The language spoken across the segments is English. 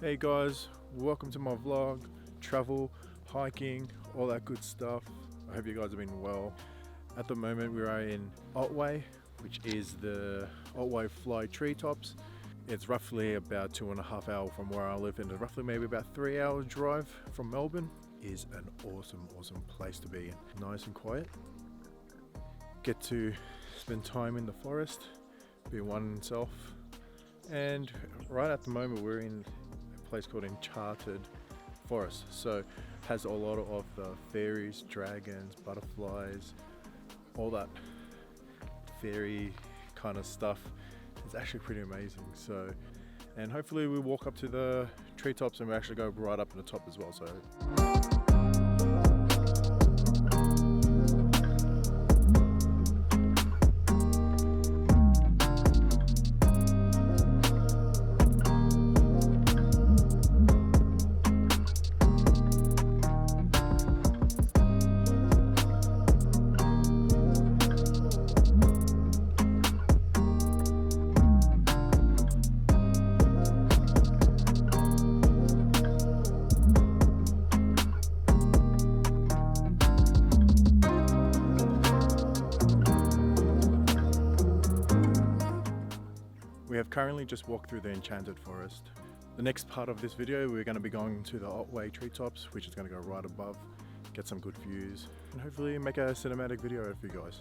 Hey guys, welcome to my vlog, travel, hiking, all that good stuff. I hope you guys have been well. At the moment we are in Otway, which is the Otway Fly Treetops. It's roughly about 2.5 hours from where I live, and it's roughly maybe about 3 hours drive from Melbourne. Is an awesome place to be in. Nice and quiet. Get to spend time in the forest, be one itself. And right at the moment we're in a place called Enchanted Forest, so has a lot of the fairies, dragons, butterflies, all that fairy kind of stuff. It's actually pretty amazing. So, and hopefully we walk up to the treetops and we actually go right up to the top as well. So we have currently just walked through the Enchanted Forest. The next part of this video, we're going to be going to the Otway Treetops, which is going to go right above, get some good views, and hopefully make a cinematic video for you guys.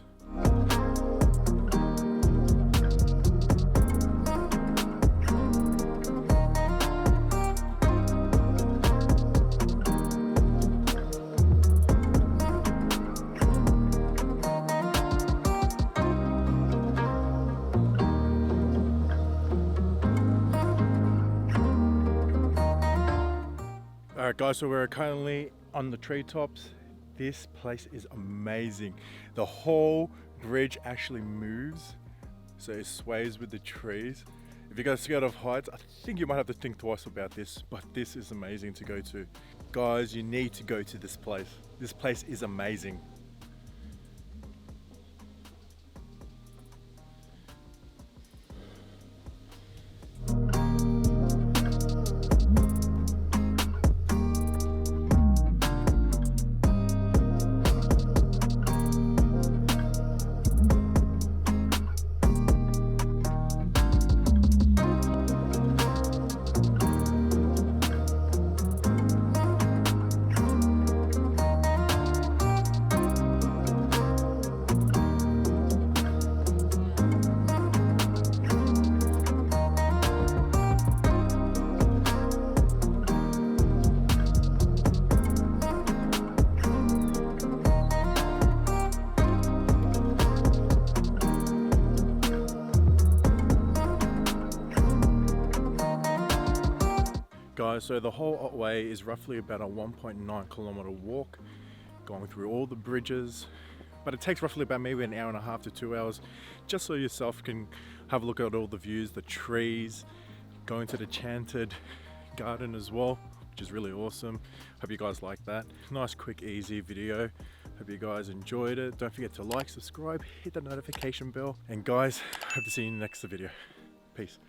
Alright guys, so we're currently on the treetops. This place is amazing. The whole bridge actually moves, so it sways with the trees. If you guys are scared of heights, I think you might have to think twice about this, but this is amazing to go to. Guys, you need to go to this place. This place is amazing. Guys, so the whole Otway is roughly about a 1.9 kilometer walk, going through all the bridges, but it takes roughly about maybe an hour and a half to 2 hours, just so yourself can have a look at all the views, the trees, going to the Enchanted Garden as well, which is really awesome. Hope you guys like that. Nice, quick, easy video. Hope you guys enjoyed it. Don't forget to like, subscribe, hit the notification bell, and guys, hope to see you in the next video. Peace.